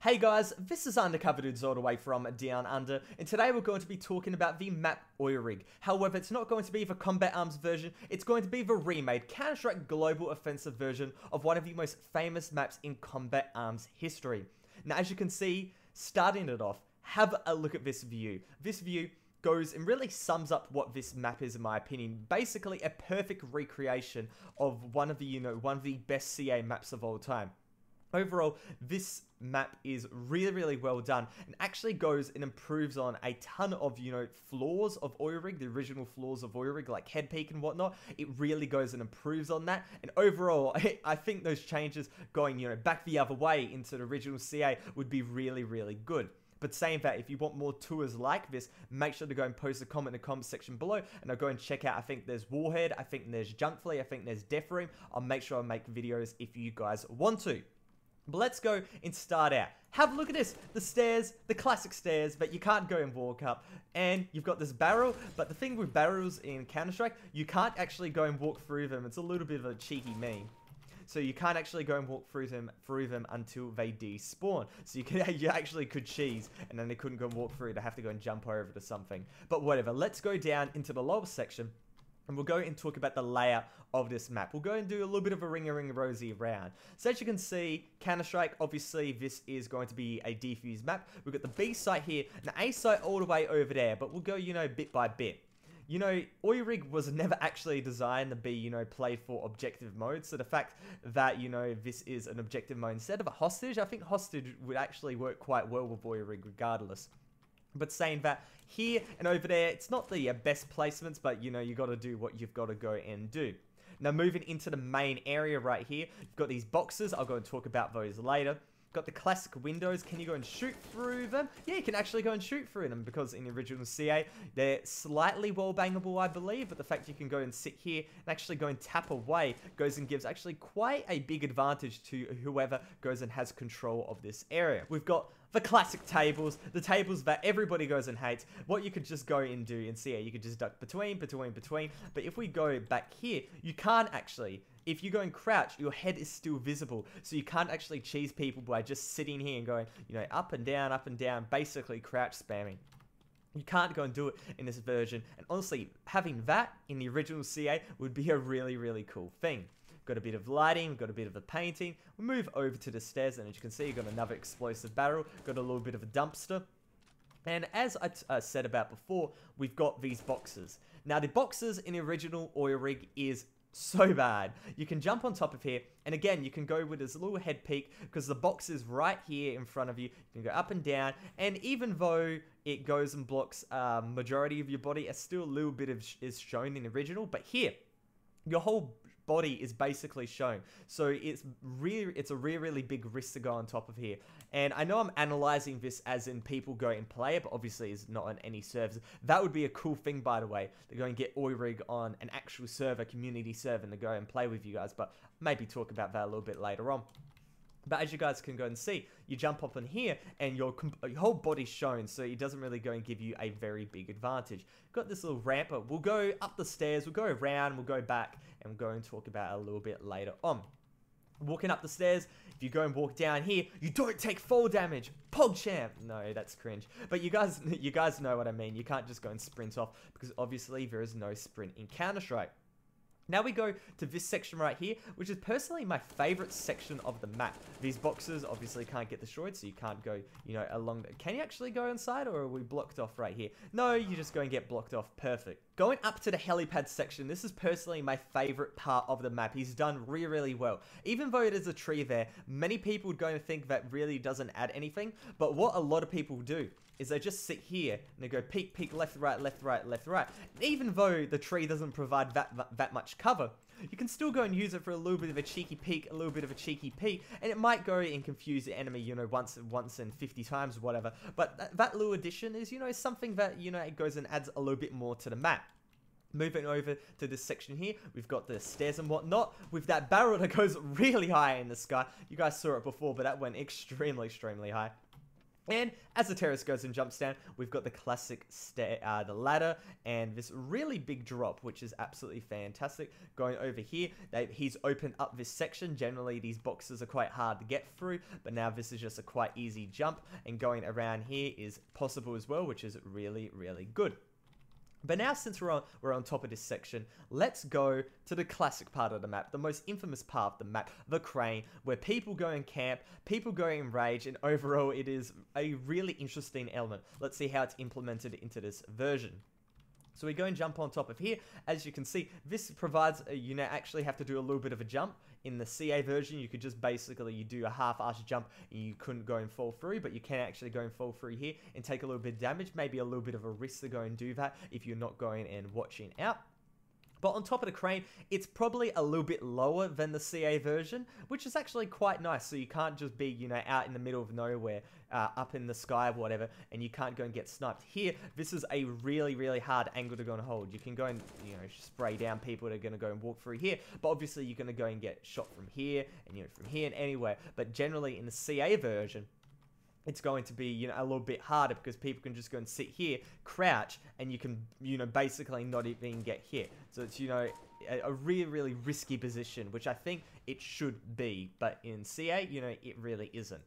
Hey guys, this is Undercover Dudes all the way from Down Under, and today we're going to be talking about the map Oil Rig. However, it's not going to be the Combat Arms version, it's going to be the remade Counter-Strike Global Offensive version of one of the most famous maps in Combat Arms history. Now, as you can see, starting it off, have a look at this view. This view goes and really sums up what this map is in my opinion. Basically, a perfect recreation of one of the best CA maps of all time. Overall, this map is really well done and actually goes and improves on a ton of, flaws of Oil Rig, the original flaws of Oil Rig, like head peak and whatnot. It really goes and improves on that. And overall, I think those changes going, back the other way into the original CA would be really good. But saying that, if you want more tours like this, make sure to go and post a comment in the comment section below, and I'll go and check out. I think there's Warhead, I think there's Junkfleet, I think there's Death Room. I'll make sure I make videos if you guys want to. But let's go and start out. Have a look at this. The stairs, the classic stairs that you can't go and walk up. And you've got this barrel, but the thing with barrels in Counter-Strike, you can't actually go and walk through them. It's a little bit of a cheeky meme. So you can't actually go and walk through them until they despawn. So you actually could cheese, and then they couldn't go and walk through. They have to go and jump over to something. But whatever, let's go down into the lower section. And we'll go and talk about the layout of this map. We'll go and do a little bit of a ring-a-ring-rosy around. So as you can see, Counter-Strike, obviously this is going to be a defuse map. We've got the B site here, and the A site all the way over there. But we'll go, bit by bit. Oil Rig was never actually designed to be, played for objective mode. So the fact that, this is an objective mode instead of a hostage, I think hostage would actually work quite well with Oil Rig regardless. But saying that, here and over there, it's not the best placements, but you got to do what you've got to go and do. Now moving into the main area right here, you've got these boxes. I'll go and talk about those later. Got the classic windows. Can you go and shoot through them? Yeah, you can actually go and shoot through them, because in the original CA, they're slightly wall bangable, I believe, but the fact you can go and sit here and actually go and tap away goes and gives actually quite a big advantage to whoever goes and has control of this area. We've got the classic tables, the tables that everybody goes and hates. What you could just go and do in CA, you could just duck between, but if we go back here, you can't actually. If you go and crouch, your head is still visible. So you can't actually cheese people by just sitting here and going, up and down, basically crouch spamming. You can't go and do it in this version. And honestly, having that in the original CA would be a really cool thing. Got a bit of lighting, got a bit of the painting. We'll move over to the stairs, and as you can see, you've got another explosive barrel, got a little bit of a dumpster. And as I said about before, we've got these boxes. Now, the boxes in the original Oil Rig is so bad. You can jump on top of here, and again, you can go with this little head peek, because the box is right here in front of you. You can go up and down, and even though it goes and blocks majority of your body, still a little bit is shown in the original, but here, your whole body is basically shown. So it's a really big risk to go on top of here. And I know I'm analyzing this as in people go and play it, but obviously it's not on any servers. That would be a cool thing, by the way, to go and get Oil Rig on an actual server, community server, and to go and play with you guys, but maybe talk about that a little bit later on. But as you guys can go and see, you jump up in here and your whole body's shown, so it doesn't really go and give you a very big advantage. Got this little ramp, but we'll go up the stairs, we'll go around, we'll go back, and we'll go and talk about it a little bit later on. Walking up the stairs, if you go and walk down here, you don't take fall damage. PogChamp! No, that's cringe. But you guys know what I mean. You can't just go and sprint off, because obviously there is no sprint in Counter-Strike. Now we go to this section right here, which is personally my favorite section of the map. These boxes obviously can't get destroyed, so you can't go, along the... Can you actually go inside, or are we blocked off right here? No, you just go and get blocked off. Perfect. Going up to the helipad section, this is personally my favorite part of the map. He's done really well. Even though it is a tree there, many people would go and think that really doesn't add anything, but what a lot of people do is they just sit here and they go peek, left, right. And even though the tree doesn't provide that much cover, you can still go and use it for a little bit of a cheeky peek, and it might go and confuse the enemy, once in 50 times or whatever. But that little addition is, something that, it goes and adds a little bit more to the map. Moving over to this section here, we've got the stairs and whatnot, with that barrel that goes really high in the sky. You guys saw it before, but that went extremely high. And as the terrace goes and jumps down, we've got the classic the ladder and this really big drop, which is absolutely fantastic. Going over here, he's opened up this section. Generally, these boxes are quite hard to get through, but now this is just a quite easy jump, and going around here is possible as well, which is really, really good. But now, since we're on top of this section, let's go to the classic part of the map, the most infamous part of the map, the crane, where people go and camp, people go and rage, and overall it is a really interesting element. Let's see how it's implemented into this version. So we go and jump on top of here. As you can see, this provides you now actually have to do a little bit of a jump. In the CA version, you could just basically, you do a half-arse jump and you couldn't go and fall through, but you can actually go and fall through here and take a little bit of damage, maybe a little bit of a risk to go and do that if you're not going and watching out. But on top of the crane, it's probably a little bit lower than the CA version, which is actually quite nice. So you can't just be, you know, out in the middle of nowhere, up in the sky or whatever, and you can't go and get sniped. Here, this is a really, really hard angle to go and hold. You can go and, you know, spray down people that are going to go and walk through here, but obviously you're going to go and get shot from here, and, you know, from here and anywhere. But generally in the CA version, it's going to be, you know, a little bit harder because people can just go and sit here, crouch, and you can, you know, basically not even get hit. So it's, you know, a really, really risky position, which I think it should be. But in CA, you know, it really isn't.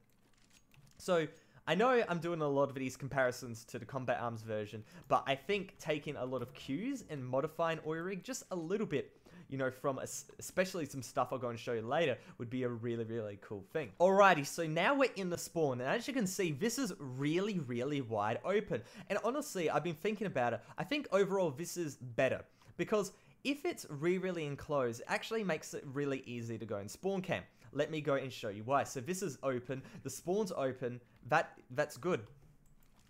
So I know I'm doing a lot of these comparisons to the Combat Arms version, but I think taking a lot of cues and modifying Oirig just a little bit, you know, from especially some stuff I'll go and show you later, would be a really, really cool thing. Alrighty, so now we're in the spawn, and as you can see, this is really, really wide open. And honestly, I've been thinking about it. I think overall this is better, because if it's really enclosed, it actually makes it really easy to go and spawn camp. Let me go and show you why. So this is open, the spawn's open, that's good.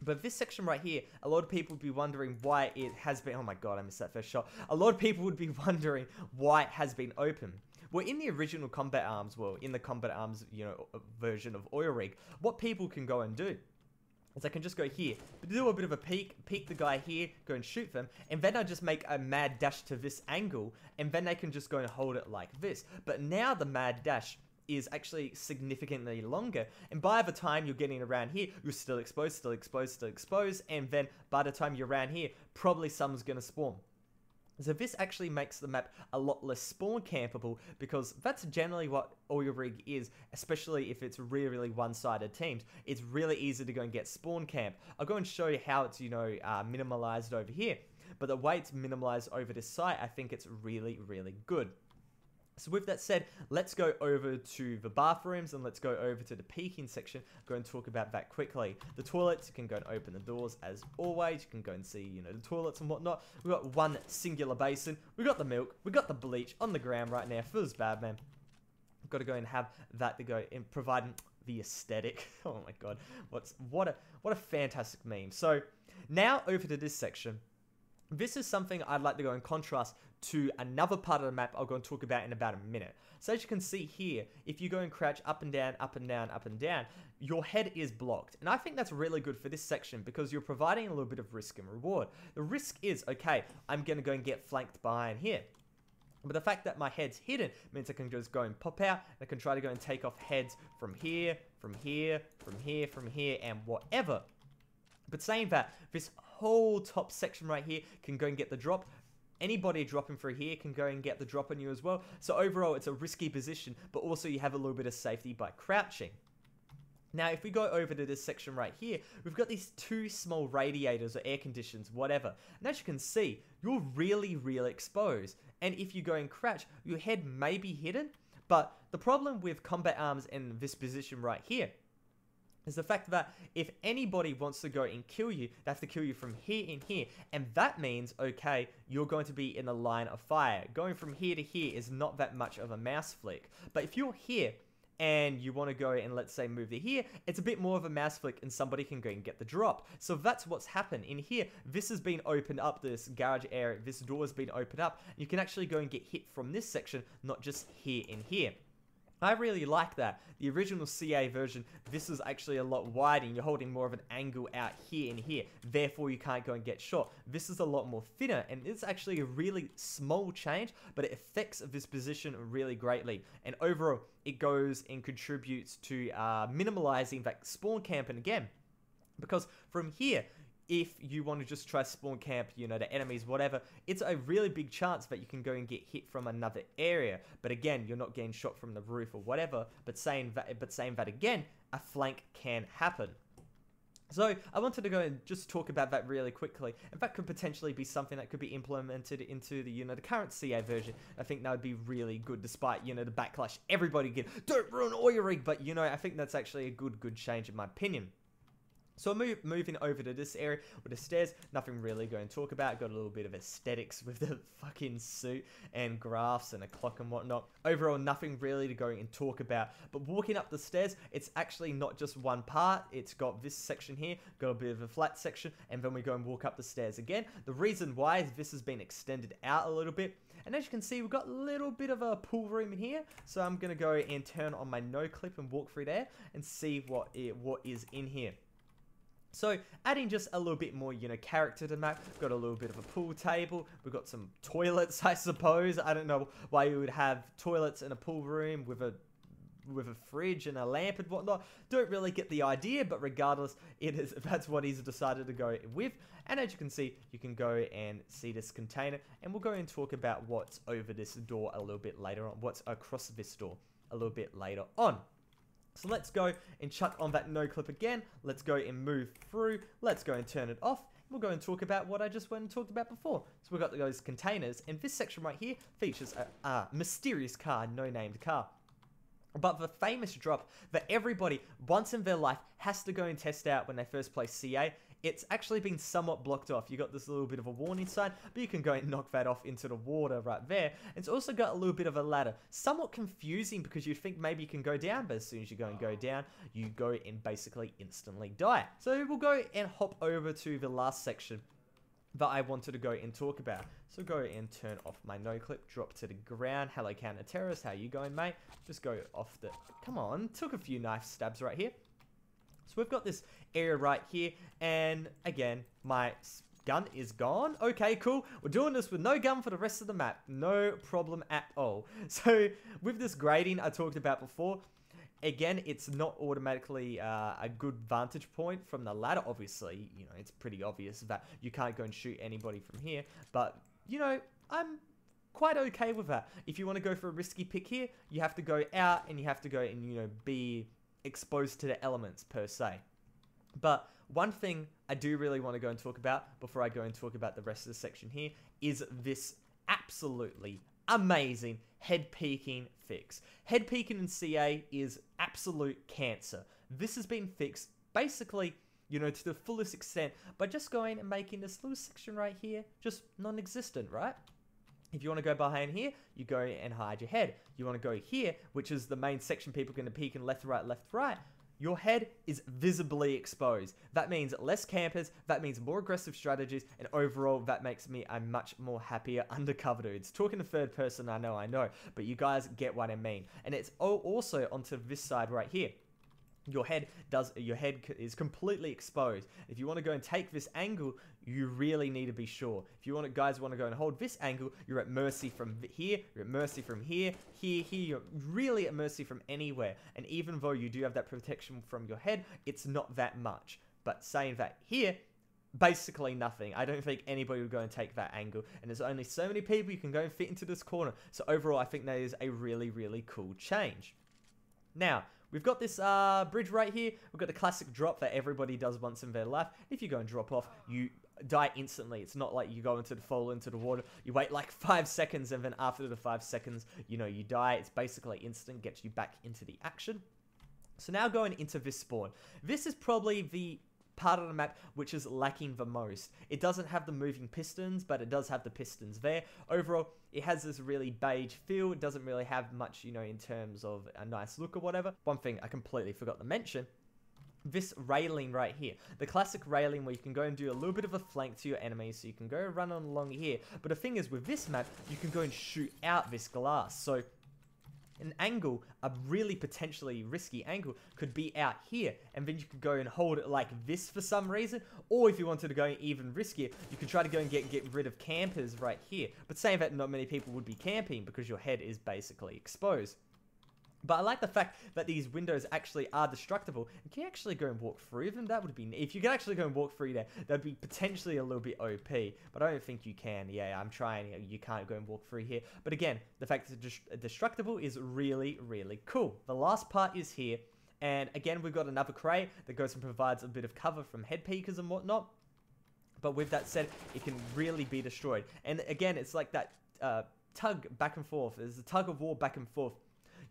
But this section right here, a lot of people would be wondering why it has been... Oh my god, I missed that first shot. A lot of people would be wondering why it has been open. Well, in the original Combat Arms, in the Combat Arms, you know, version of Oirig, what people can go and do is I can just go here, do a bit of a peek the guy here, go and shoot them, and then I just make a mad dash to this angle, and then they can just go and hold it like this. But now the mad dash is actually significantly longer, and by the time you're getting around here, you're still exposed, and then by the time you're around here, probably someone's gonna spawn. So this actually makes the map a lot less spawn campable, because that's generally what Oirig is, especially if it's really one-sided teams. It's really easy to go and get spawn camp. I'll go and show you how it's, you know, minimalized over here, but the way it's minimalized over this site, I think it's really good. So with that said, let's go over to the bathrooms and let's go over to the peeking section. Go and talk about that quickly. The toilets, you can go and open the doors as always. You can go and see, you know, the toilets and whatnot. We've got one singular basin. We've got the milk. We've got the bleach on the ground right now. Feels bad, man. We've got to go and have that to go and providing the aesthetic. Oh my god. What a fantastic meme. So now over to this section. This is something I'd like to go in contrast to another part of the map I'll go and talk about in about a minute. So as you can see here, if you go and crouch up and down, your head is blocked. And I think that's really good for this section because you're providing a little bit of risk and reward. The risk is, okay, I'm going to go and get flanked behind here. But the fact that my head's hidden means I can just go and pop out, and I can try to go and take off heads from here, and whatever. But saying that, this whole top section right here can go and get the drop. Anybody dropping through here can go and get the drop on you as well. So overall, it's a risky position, but also you have a little bit of safety by crouching. Now, if we go over to this section right here, we've got these two small radiators or air conditions, whatever. And as you can see, you're really exposed. And if you go and crouch, your head may be hidden. But the problem with Combat Arms in this position right here is the fact that if anybody wants to go and kill you, they have to kill you from here and here. And that means, okay, you're going to be in the line of fire. Going from here to here is not that much of a mouse flick. But if you're here and you want to go and, let's say, move to here, it's a bit more of a mouse flick and somebody can go and get the drop. So that's what's happened. In here, this has been opened up, this garage area, this door has been opened up. You can actually go and get hit from this section, not just here and here. I really like that. The original CA version, this is actually a lot wider and you're holding more of an angle out here and here. Therefore, you can't go and get shot. This is a lot more thinner and it's actually a really small change, but it affects this position really greatly. And overall, it goes and contributes to minimalizing that spawn camping again. Because from here, if you want to just try spawn camp, you know, the enemies, whatever, it's a really big chance that you can go and get hit from another area. But again, you're not getting shot from the roof or whatever. But saying that again, a flank can happen. So I wanted to go and just talk about that really quickly. And that could potentially be something that could be implemented into the, you know, the current CA version. I think that would be really good, despite, you know, the backlash everybody get. Don't ruin Oirig, but you know, I think that's actually a good change in my opinion. So moving over to this area with the stairs, nothing really going to talk about. Got a little bit of aesthetics with the fucking suit and graphs and a clock and whatnot. Overall, nothing really to go and talk about. But walking up the stairs, it's actually not just one part. It's got this section here, got a bit of a flat section, and then we go and walk up the stairs again. The reason why is this has been extended out a little bit. And as you can see, we've got a little bit of a pool room in here. So I'm going to go and turn on my no clip and walk through there and see what is in here. So, adding just a little bit more, you know, character to the map. Got a little bit of a pool table. We've got some toilets, I suppose. I don't know why you would have toilets in a pool room with a fridge and a lamp and whatnot. Don't really get the idea, but regardless, that's what he's decided to go with. And as you can see, you can go and see this container. And we'll go and talk about what's over this door a little bit later on. What's across this door a little bit later on. So let's go and chuck on that no clip again. Let's go and move through. Let's go and turn it off. We'll go and talk about what I just went and talked about before. So we've got those containers, and this section right here features a mysterious car, no-named car. But the famous drop that everybody once in their life has to go and test out when they first play CA, it's actually been somewhat blocked off. You got this little bit of a warning sign, but you can go and knock that off into the water right there. It's also got a little bit of a ladder. Somewhat confusing because you'd think maybe you can go down, but as soon as you go and go down, you go and basically instantly die. So we'll go and hop over to the last section that I wanted to go and talk about. So go and turn off my no clip, drop to the ground. Hello, counter terrorist. How you going, mate? Just go off the... Come on, took a few knife stabs right here. So we've got this area right here, and again, my gun is gone. Okay, cool. We're doing this with no gun for the rest of the map. No problem at all. So with this grading I talked about before, again, it's not automatically a good vantage point from the ladder. Obviously, you know, it's pretty obvious that you can't go and shoot anybody from here. But, you know, I'm quite okay with that. If you want to go for a risky pick here, you have to go out and you have to go and, you know, be exposed to the elements per se. But one thing I do really want to go and talk about before I go and talk about the rest of the section here is this absolutely amazing head peeking fix. Head peeking in CA is absolute cancer. This has been fixed basically, you know, to the fullest extent by just going and making this little section right here just non-existent, right? If you want to go behind here, you go and hide your head. You want to go here, which is the main section people are going to peek in left, right. Your head is visibly exposed. That means less campers, that means more aggressive strategies, and overall, that makes me a much more happier undercover dudes. Talking to third person, I know, but you guys get what I mean. And it's also onto this side right here. Your head is completely exposed. If you want to go and take this angle, you really need to be sure. If you guys want to go and hold this angle, you're at mercy from here, you're at mercy from here, you're really at mercy from anywhere. And even though you do have that protection from your head, it's not that much. But saying that here, basically nothing. I don't think anybody would go and take that angle. And there's only so many people you can go and fit into this corner. So overall, I think that is a really, really cool change. Now, we've got this bridge right here. We've got the classic drop that everybody does once in their life. If you go and drop off, you die instantly. It's not like you go fall into the water. You wait like 5 seconds, and then after the 5 seconds, you know, you die. It's basically instant, gets you back into the action. So now going into this spawn. This is probably the part of the map which is lacking the most. It doesn't have the moving pistons, but it does have the pistons there. Overall, it has this really beige feel. It doesn't really have much, you know, in terms of a nice look or whatever. One thing I completely forgot to mention, this railing right here. The classic railing where you can go and do a little bit of a flank to your enemies, so you can go run on along here. But the thing is, with this map, you can go and shoot out this glass. So an angle, a really potentially risky angle, could be out here, and then you could go and hold it like this for some reason, or if you wanted to go even riskier, you could try to go and get rid of campers right here. But saying that, not many people would be camping because your head is basically exposed. But I like the fact that these windows actually are destructible. And can you actually go and walk through them? That would be... If you could actually go and walk through there, that would be potentially a little bit OP. But I don't think you can. Yeah, I'm trying. You can't go and walk through here. But again, the fact that it's destructible is really, really cool. The last part is here. And again, we've got another crate that goes and provides a bit of cover from head peekers and whatnot. But with that said, it can really be destroyed. And again, it's like that tug back and forth. There's a tug of war back and forth.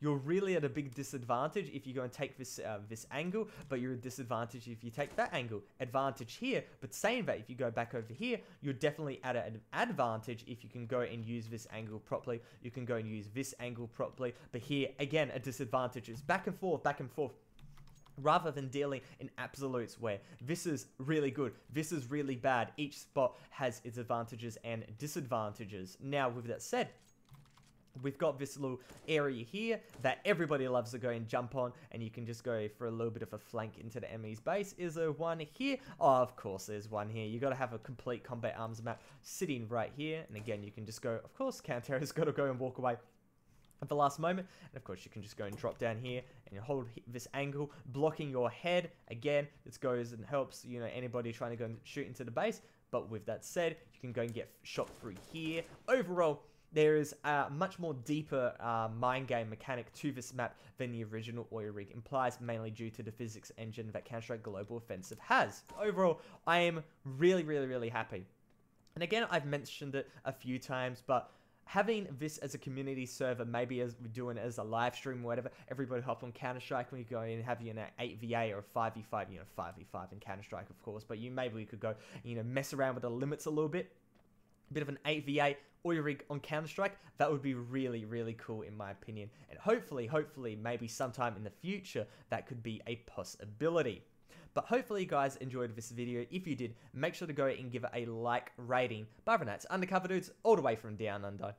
You're really at a big disadvantage if you go and take this this angle, but you're at a disadvantage if you take that angle. Advantage here, but saying that, if you go back over here, you're definitely at an advantage if you can go and use this angle properly. You can go and use this angle properly, but here, again, a disadvantage is back and forth, rather than dealing in absolutes where this is really good, this is really bad. Each spot has its advantages and disadvantages. Now, with that said, we've got this little area here that everybody loves to go and jump on, and you can just go for a little bit of a flank into the enemy's base. Is there one here? Oh, of course there's one here. You got to have a complete combat arms map sitting right here, and again, you can just go, of course, Countera's got to go and walk away at the last moment, and of course you can just go and drop down here and you hold this angle, blocking your head. Again, this goes and helps, you know, anybody trying to go and shoot into the base. But with that said, you can go and get shot through here. Overall, there is a much more deeper mind game mechanic to this map than the original oil rig implies, mainly due to the physics engine that Counter-Strike Global Offensive has. Overall, I am really, really, really happy. And again, I've mentioned it a few times, but having this as a community server, maybe as we're doing it as a live stream or whatever, everybody hop on Counter-Strike when you go in and have, you know, 8v8 or 5v5, you know, 5v5 in Counter-Strike, of course, but maybe we could go, you know, mess around with the limits a little bit. A bit of an 8v8 oil rig on Counter-Strike, that would be really, really cool in my opinion. And hopefully, maybe sometime in the future, that could be a possibility. But hopefully you guys enjoyed this video. If you did, make sure to go and give it a like rating. But other than that, it's Undercover Dudes all the way from Down Under.